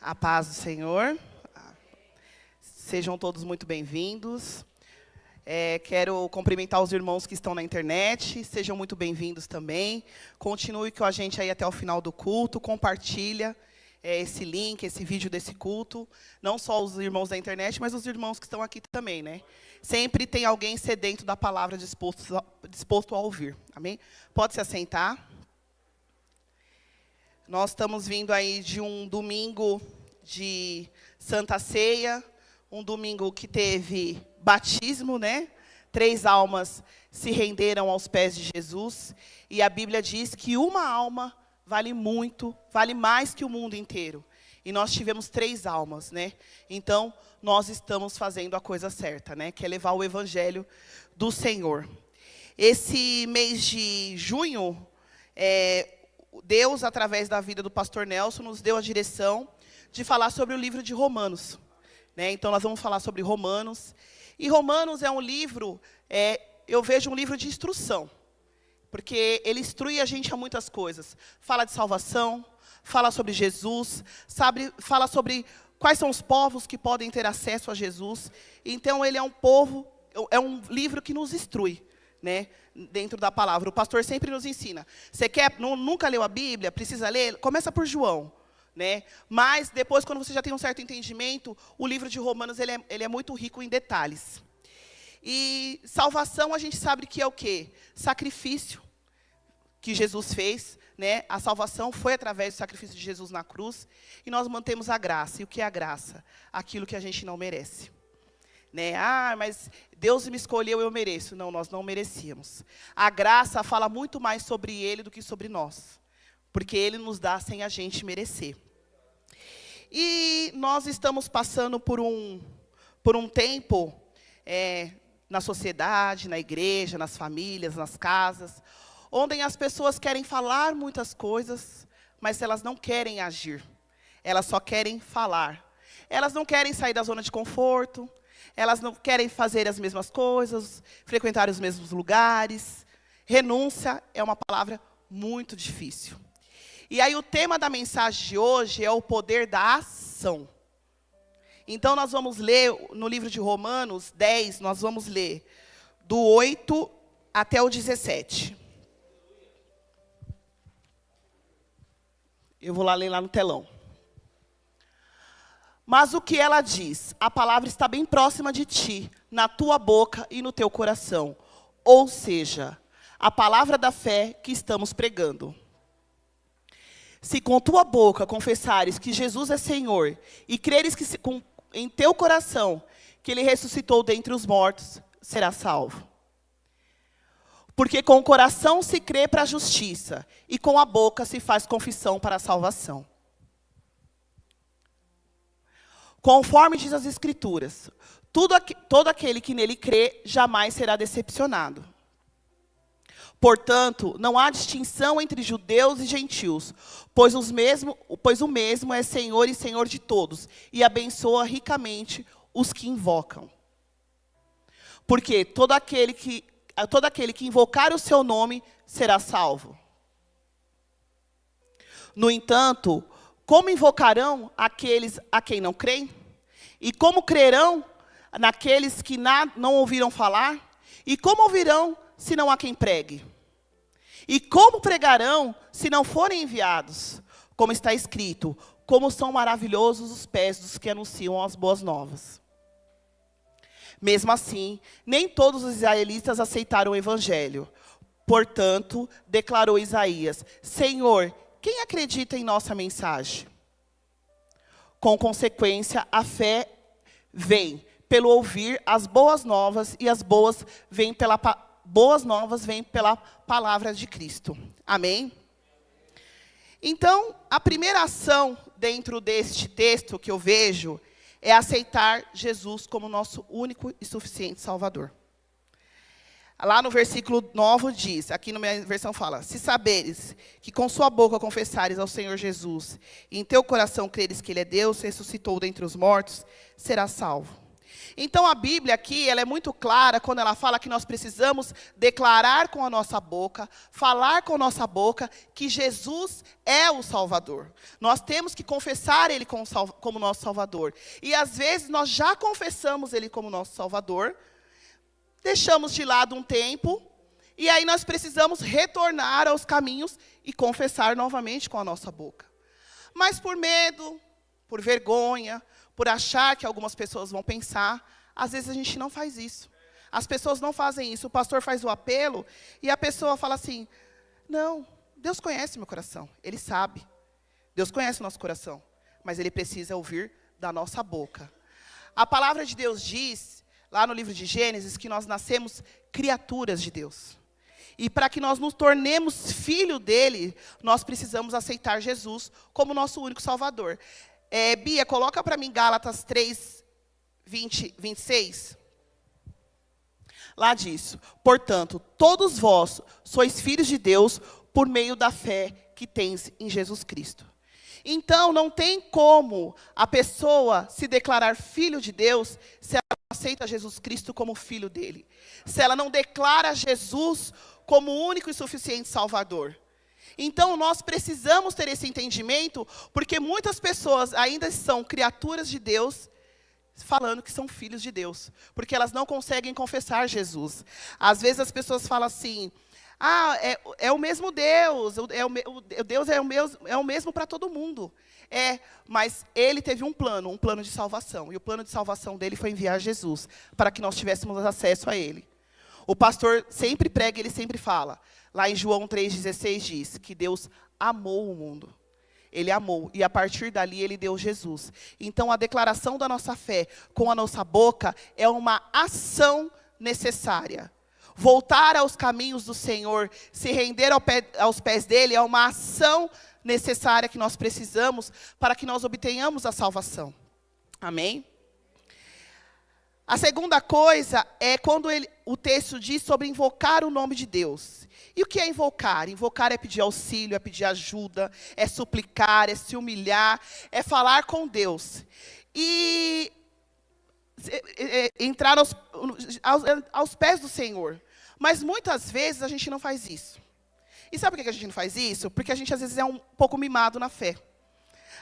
A paz do Senhor. Sejam todos muito bem-vindos. Quero cumprimentar os irmãos que estão na internet. Sejam muito bem-vindos também. Continue com a gente aí até o final do culto. Compartilha esse link, esse vídeo desse culto. Não só os irmãos da internet, mas os irmãos que estão aqui também, né? Sempre tem alguém sedento da palavra disposto a ouvir. Amém? Pode se assentar. Nós estamos vindo aí de um domingo de Santa Ceia, um domingo que teve batismo, né? 3 almas se renderam aos pés de Jesus, e a Bíblia diz que uma alma vale muito, vale mais que o mundo inteiro. E nós tivemos 3 almas, né? Então, nós estamos fazendo a coisa certa, né? Que é levar o evangelho do Senhor. Esse mês de junho, Deus, através da vida do pastor Nelson, nos deu a direção de falar sobre o livro de Romanos, né? Então, nós vamos falar sobre Romanos. E Romanos é um livro, eu vejo um livro de instrução, porque ele instrui a gente a muitas coisas. Fala de salvação, fala sobre Jesus, fala sobre quais são os povos que podem ter acesso a Jesus. Então, ele é um livro que nos instrui, né, dentro da palavra. O pastor sempre nos ensina. Você nunca leu a Bíblia, precisa ler? Começa por João, né? Mas depois, quando você já tem um certo entendimento, o livro de Romanos ele é muito rico em detalhes. E salvação, a gente sabe que é o quê? Sacrifício que Jesus fez, né? A salvação foi através do sacrifício de Jesus na cruz, e nós mantemos a graça. E o que é a graça? Aquilo que a gente não merece. Né? Mas Deus me escolheu, eu mereço. Não, nós não merecíamos. A graça fala muito mais sobre Ele do que sobre nós, porque Ele nos dá sem a gente merecer. E nós estamos passando por um tempo na sociedade, na igreja, nas famílias, nas casas, onde as pessoas querem falar muitas coisas, mas elas não querem agir. Elas só querem falar. Elas não querem sair da zona de conforto. Elas não querem fazer as mesmas coisas, frequentar os mesmos lugares. Renúncia é uma palavra muito difícil. E aí o tema da mensagem de hoje é o poder da ação. Então nós vamos ler no livro de Romanos 10, nós vamos ler do 8 até o 17. Eu vou ler lá no telão. Mas o que ela diz? A palavra está bem próxima de ti, na tua boca e no teu coração. Ou seja, a palavra da fé que estamos pregando. Se com tua boca confessares que Jesus é Senhor, e creres em teu coração que Ele ressuscitou dentre os mortos, serás salvo. Porque com o coração se crê para a justiça, e com a boca se faz confissão para a salvação. Conforme diz as Escrituras, todo aquele que nele crê jamais será decepcionado. Portanto, não há distinção entre judeus e gentios, pois o mesmo é Senhor e Senhor de todos, e abençoa ricamente os que invocam. Porque todo aquele que invocar o seu nome será salvo. No entanto, como invocarão aqueles a quem não creem? E como crerão naqueles que não ouviram falar? E como ouvirão se não há quem pregue? E como pregarão se não forem enviados? Como está escrito, como são maravilhosos os pés dos que anunciam as boas novas. Mesmo assim, nem todos os israelitas aceitaram o evangelho. Portanto, declarou Isaías, Senhor, quem acredita em nossa mensagem? Com consequência, a fé vem pelo ouvir as boas novas, e as boas novas vêm pela palavra de Cristo. Amém? Então, a primeira ação dentro deste texto que eu vejo é aceitar Jesus como nosso único e suficiente Salvador. Lá no versículo 9 diz, aqui na minha versão fala, se saberes que com sua boca confessares ao Senhor Jesus, e em teu coração creres que Ele é Deus, ressuscitou dentre os mortos, serás salvo. Então, a Bíblia aqui, ela é muito clara quando ela fala que nós precisamos declarar com a nossa boca, falar com a nossa boca, que Jesus é o Salvador. Nós temos que confessar Ele como nosso Salvador. E, às vezes, nós já confessamos Ele como nosso Salvador, deixamos de lado um tempo, e aí nós precisamos retornar aos caminhos e confessar novamente com a nossa boca. Mas por medo, por vergonha, por achar que algumas pessoas vão pensar, às vezes a gente não faz isso. As pessoas não fazem isso. O pastor faz o apelo e a pessoa fala assim, não, Deus conhece meu coração, Ele sabe. Deus conhece o nosso coração, mas Ele precisa ouvir da nossa boca. A palavra de Deus diz, lá no livro de Gênesis, que nós nascemos criaturas de Deus. E para que nós nos tornemos filho dele, nós precisamos aceitar Jesus como nosso único Salvador. Bia, coloca para mim Gálatas 3, 20, 26. Lá diz, portanto, todos vós sois filhos de Deus por meio da fé que tens em Jesus Cristo. Então, não tem como a pessoa se declarar filho de Deus se ela não aceita Jesus Cristo como filho dele. Se ela não declara Jesus como o único e suficiente Salvador. Então, nós precisamos ter esse entendimento, porque muitas pessoas ainda são criaturas de Deus, falando que são filhos de Deus, porque elas não conseguem confessar Jesus. Às vezes as pessoas falam assim, é o mesmo Deus, Deus é o mesmo para todo mundo. Mas Ele teve um plano de salvação, e o plano de salvação dele foi enviar Jesus, para que nós tivéssemos acesso a Ele. O pastor sempre prega, ele sempre fala, lá em João 3,16 diz, que Deus amou o mundo. Ele amou, e a partir dali Ele deu Jesus. Então, a declaração da nossa fé com a nossa boca é uma ação necessária. Voltar aos caminhos do Senhor, se render aos pés dEle, é uma ação necessária que nós precisamos para que nós obtenhamos a salvação. Amém? A segunda coisa é quando o texto diz sobre invocar o nome de Deus. E o que é invocar? Invocar é pedir auxílio, é pedir ajuda, é suplicar, é se humilhar, é falar com Deus. E entrar aos pés do Senhor. Mas muitas vezes a gente não faz isso. E sabe por que a gente não faz isso? Porque a gente às vezes é um pouco mimado na fé.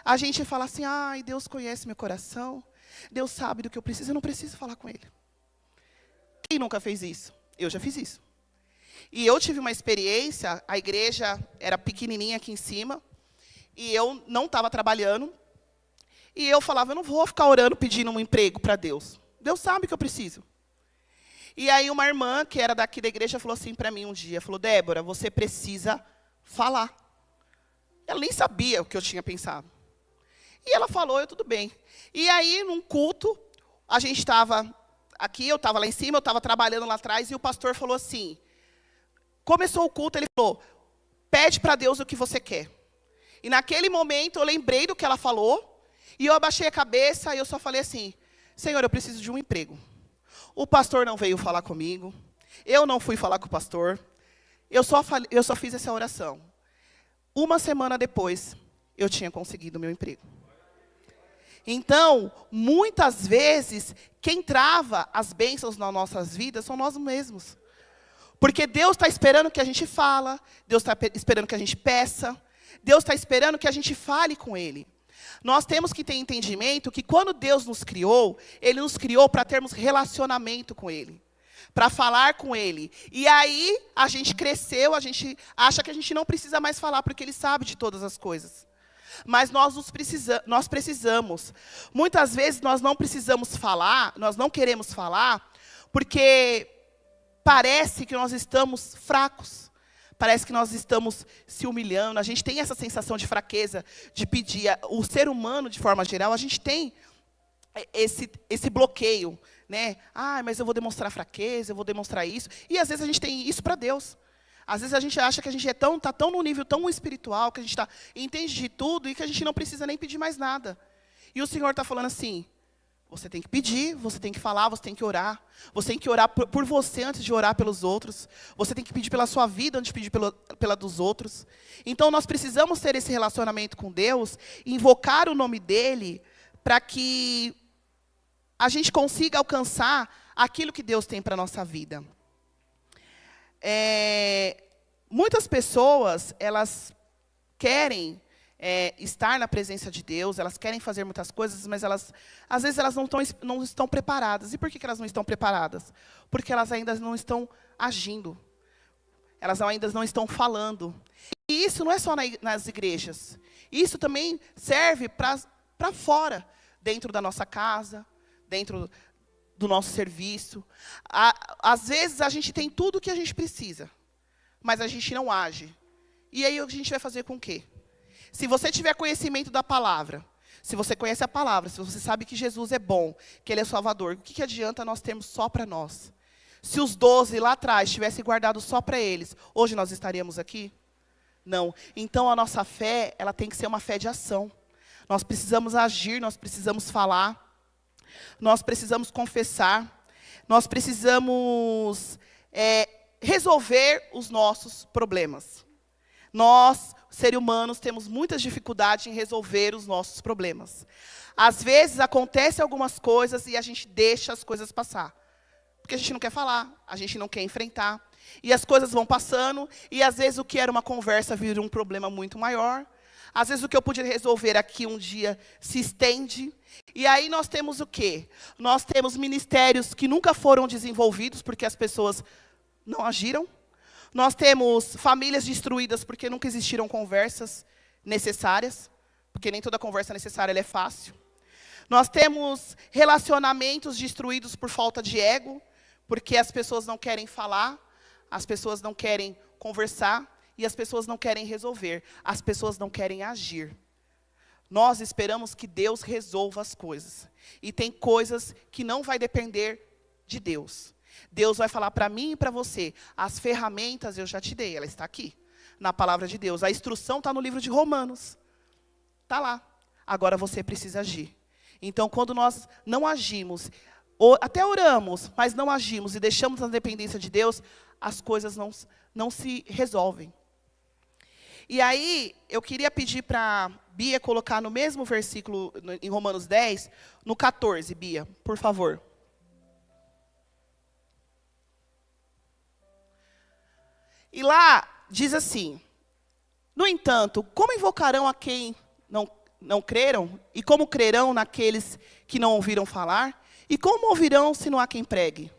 A gente fala assim, Deus conhece meu coração, Deus sabe do que eu preciso, eu não preciso falar com Ele. Quem nunca fez isso? Eu já fiz isso. E eu tive uma experiência, a igreja era pequenininha aqui em cima, e eu não estava trabalhando, e eu falava, eu não vou ficar orando pedindo um emprego para Deus. Deus sabe que eu preciso. E aí uma irmã, que era daqui da igreja, falou assim para mim um dia, falou, Débora, você precisa falar. Ela nem sabia o que eu tinha pensado. E ela falou, tudo bem. E aí, num culto, a gente estava aqui, eu estava lá em cima, eu estava trabalhando lá atrás, e o pastor falou assim, começou o culto, ele falou, pede para Deus o que você quer. E naquele momento, eu lembrei do que ela falou, e eu abaixei a cabeça, e eu só falei assim, Senhor, eu preciso de um emprego. O pastor não veio falar comigo, eu não fui falar com o pastor, eu só fiz essa oração. Uma semana depois, eu tinha conseguido o meu emprego. Então, muitas vezes, quem trava as bênçãos nas nossas vidas são nós mesmos. Porque Deus está esperando que a gente fala, Deus está esperando que a gente peça, Deus está esperando que a gente fale com Ele. Nós temos que ter entendimento que quando Deus nos criou, Ele nos criou para termos relacionamento com Ele, para falar com Ele. E aí, a gente cresceu, a gente acha que a gente não precisa mais falar, porque Ele sabe de todas as coisas. Mas nós precisamos. Muitas vezes nós não precisamos falar, nós não queremos falar, porque parece que nós estamos fracos. Parece que nós estamos se humilhando. A gente tem essa sensação de fraqueza, de pedir. O ser humano, de forma geral, a gente tem esse bloqueio, né? Mas eu vou demonstrar fraqueza, eu vou demonstrar isso. E às vezes a gente tem isso para Deus. Às vezes a gente acha que a gente está tão no nível tão espiritual, que a gente entende de tudo e que a gente não precisa nem pedir mais nada. E o Senhor está falando assim, você tem que pedir, você tem que falar, você tem que orar. Você tem que orar por você antes de orar pelos outros. Você tem que pedir pela sua vida antes de pedir pela dos outros. Então nós precisamos ter esse relacionamento com Deus, invocar o nome dEle, para que a gente consiga alcançar aquilo que Deus tem para a nossa vida. Muitas pessoas, elas querem estar na presença de Deus, elas querem fazer muitas coisas, mas às vezes elas não estão preparadas. E por que elas não estão preparadas? Porque elas ainda não estão agindo. Elas ainda não estão falando. E isso não é só nas igrejas. Isso também serve para fora, dentro da nossa casa, dentro do nosso serviço. Às vezes a gente tem tudo o que a gente precisa, mas a gente não age. E aí a gente vai fazer com o quê? Se você tiver conhecimento da palavra, se você conhece a palavra, se você sabe que Jesus é bom, que Ele é Salvador, o que adianta nós termos só para nós? Se os 12 lá atrás tivessem guardado só para eles, hoje nós estaríamos aqui? Não. Então a nossa fé, ela tem que ser uma fé de ação. Nós precisamos agir, nós precisamos falar, nós precisamos confessar, nós precisamos resolver os nossos problemas. Nós, seres humanos, temos muitas dificuldades em resolver os nossos problemas. Às vezes, acontecem algumas coisas e a gente deixa as coisas passar. Porque a gente não quer falar, a gente não quer enfrentar. E as coisas vão passando, e às vezes o que era uma conversa vira um problema muito maior. Às vezes o que eu podia resolver aqui um dia se estende. E aí nós temos o quê? Nós temos ministérios que nunca foram desenvolvidos porque as pessoas não agiram. Nós temos famílias destruídas porque nunca existiram conversas necessárias, porque nem toda conversa necessária ela é fácil. Nós temos relacionamentos destruídos por falta de ego, porque as pessoas não querem falar, as pessoas não querem conversar e as pessoas não querem resolver, as pessoas não querem agir. Nós esperamos que Deus resolva as coisas. E tem coisas que não vai depender de Deus. Deus vai falar para mim e para você, as ferramentas eu já te dei, ela está aqui, na palavra de Deus. A instrução está no livro de Romanos. Está lá. Agora você precisa agir. Então, quando nós não agimos, ou até oramos, mas não agimos e deixamos a dependência de Deus, as coisas não se resolvem. E aí, eu queria pedir para Bia colocar no mesmo versículo, em Romanos 10, no 14, Bia, por favor. E lá diz assim: no entanto, como invocarão a quem não creram? E como crerão naqueles que não ouviram falar? E como ouvirão se não há quem pregue?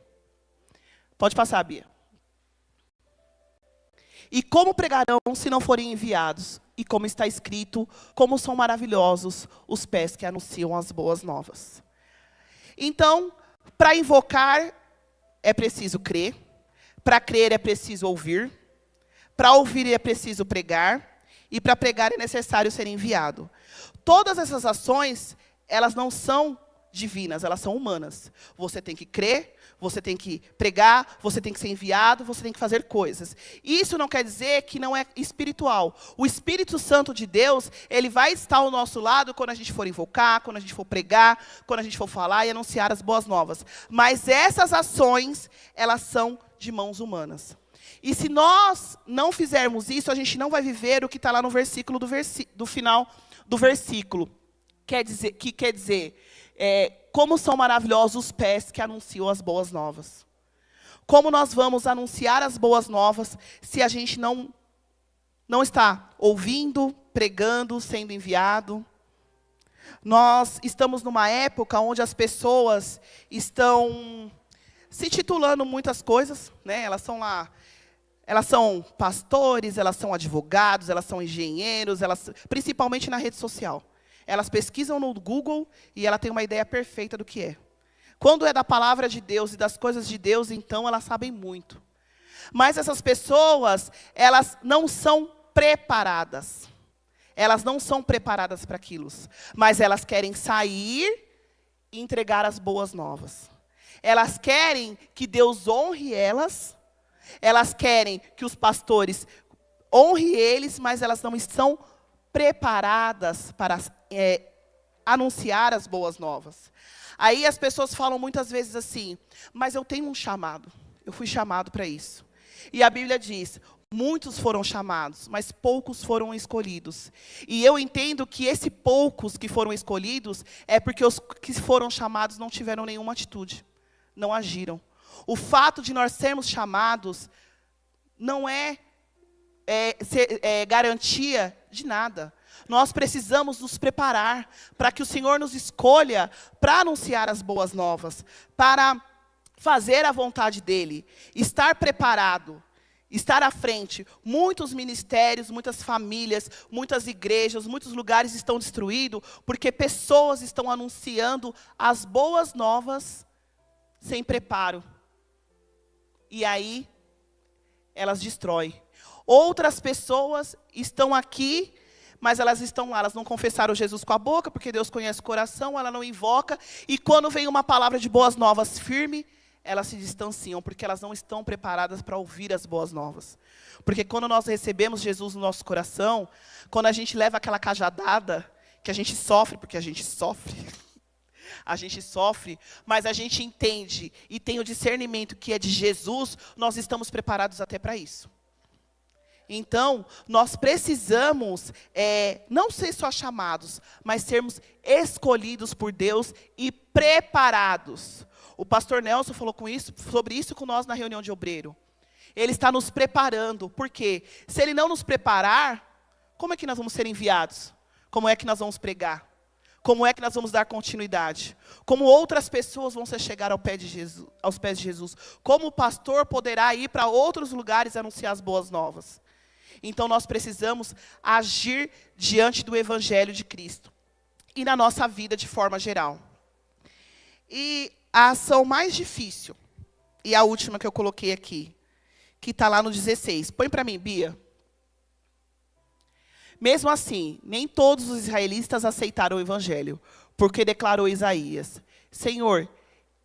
Pode passar, Bia. E como pregarão se não forem enviados? E como está escrito, como são maravilhosos os pés que anunciam as boas novas. Então, para invocar é preciso crer, para crer é preciso ouvir, para ouvir é preciso pregar, e para pregar é necessário ser enviado. Todas essas ações, elas não são divinas, elas são humanas. Você tem que crer, você tem que pregar, você tem que ser enviado, você tem que fazer coisas. Isso não quer dizer que não é espiritual. O Espírito Santo de Deus, ele vai estar ao nosso lado quando a gente for invocar, quando a gente for pregar, quando a gente for falar e anunciar as boas novas. Mas essas ações, elas são de mãos humanas. E se nós não fizermos isso, a gente não vai viver o que está lá no versículo do final do versículo. Quer dizer, como são maravilhosos os pés que anunciam as boas novas. Como nós vamos anunciar as boas novas se a gente não está ouvindo, pregando, sendo enviado? Nós estamos numa época onde as pessoas estão se titulando muitas coisas, né? Elas são pastores, elas são advogados, elas são engenheiros, principalmente na rede social. Elas pesquisam no Google e ela tem uma ideia perfeita do que é. Quando é da palavra de Deus e das coisas de Deus, então elas sabem muito. Mas essas pessoas, elas não são preparadas. Elas não são preparadas para aquilo. Mas elas querem sair e entregar as boas novas. Elas querem que Deus honre elas. Elas querem que os pastores honrem eles, mas elas não estão preparadas para anunciar as boas novas. Aí as pessoas falam muitas vezes assim, mas eu tenho um chamado, eu fui chamado para isso. E a Bíblia diz, Muitos foram chamados, mas poucos foram escolhidos. E eu entendo que esses poucos que foram escolhidos é porque os que foram chamados não tiveram nenhuma atitude, não agiram. O fato de nós sermos chamados não é garantia de nada. Nós precisamos nos preparar para que o Senhor nos escolha para anunciar as boas novas, para fazer a vontade dEle, estar preparado. Estar à frente. Muitos ministérios, muitas famílias, muitas igrejas, muitos lugares estão destruídos porque pessoas estão anunciando as boas novas sem preparo. E aí, elas destroem. Outras pessoas estão aqui, mas elas estão lá, elas não confessaram Jesus com a boca, porque Deus conhece o coração, ela não invoca. E quando vem uma palavra de boas novas firme, elas se distanciam, porque elas não estão preparadas para ouvir as boas novas. Porque quando nós recebemos Jesus no nosso coração, quando a gente leva aquela cajadada, que a gente sofre, porque a gente sofre, mas a gente entende e tem o discernimento que é de Jesus, nós estamos preparados até para isso. Então, nós precisamos não ser só chamados, mas sermos escolhidos por Deus e preparados. O pastor Nelson falou sobre isso com nós na reunião de obreiro. Ele está nos preparando. Por quê? Se ele não nos preparar, como é que nós vamos ser enviados? Como é que nós vamos pregar? Como é que nós vamos dar continuidade? Como outras pessoas vão chegar aos pés de Jesus? Como o pastor poderá ir para outros lugares e anunciar as boas novas? Então, nós precisamos agir diante do Evangelho de Cristo. E na nossa vida de forma geral. E a ação mais difícil, e a última que eu coloquei aqui, que está lá no 16. Põe para mim, Bia. Mesmo assim, nem todos os israelitas aceitaram o Evangelho, porque declarou Isaías: Senhor,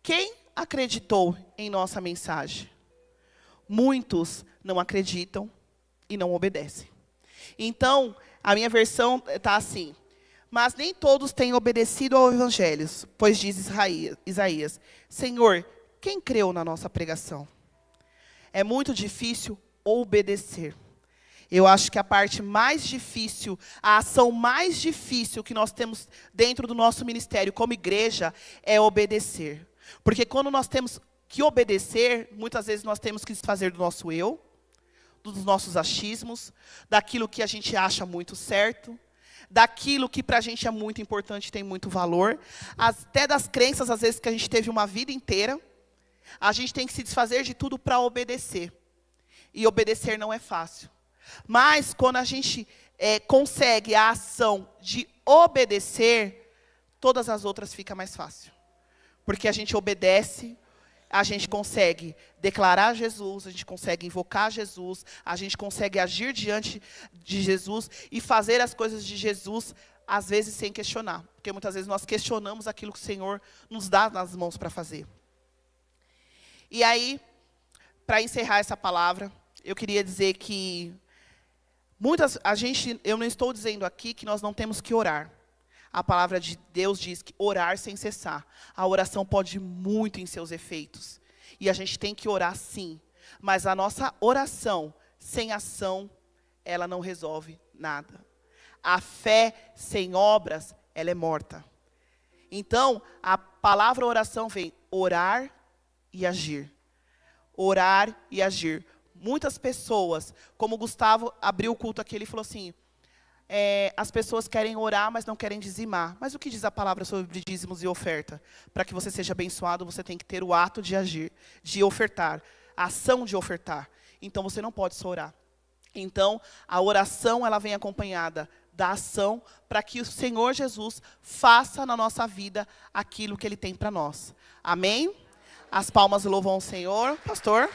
quem acreditou em nossa mensagem? Muitos não acreditam e não obedecem. Então, a minha versão está assim: mas nem todos têm obedecido ao Evangelho, pois diz Isaías: Senhor, quem creu na nossa pregação? É muito difícil obedecer. Eu acho que a parte mais difícil, a ação mais difícil que nós temos dentro do nosso ministério como igreja é obedecer. Porque quando nós temos que obedecer, muitas vezes nós temos que desfazer do nosso eu, dos nossos achismos, daquilo que a gente acha muito certo, daquilo que para a gente é muito importante, tem muito valor, até das crenças, às vezes, que a gente teve uma vida inteira. A gente tem que se desfazer de tudo para obedecer. E obedecer não é fácil. Mas quando a gente consegue a ação de obedecer, todas as outras ficam mais fácil. Porque a gente obedece, a gente consegue declarar Jesus, a gente consegue invocar Jesus, a gente consegue agir diante de Jesus e fazer as coisas de Jesus, às vezes sem questionar. Porque muitas vezes nós questionamos aquilo que o Senhor nos dá nas mãos para fazer. E aí, para encerrar essa palavra, eu queria dizer que eu não estou dizendo aqui que nós não temos que orar. A palavra de Deus diz que orar sem cessar. A oração pode ir muito em seus efeitos. E a gente tem que orar sim. Mas a nossa oração sem ação, ela não resolve nada. A fé sem obras, ela é morta. Então, a palavra oração vem orar e agir. Orar e agir. Muitas pessoas, como o Gustavo abriu o culto aqui, ele falou assim: as pessoas querem orar, mas não querem dizimar. Mas o que diz a palavra sobre dízimos e oferta? Para que você seja abençoado, você tem que ter o ato de agir, de ofertar, a ação de ofertar. Então, você não pode só orar. Então, a oração, ela vem acompanhada da ação, para que o Senhor Jesus faça na nossa vida aquilo que Ele tem para nós. Amém? As palmas louvam o Senhor. Pastor?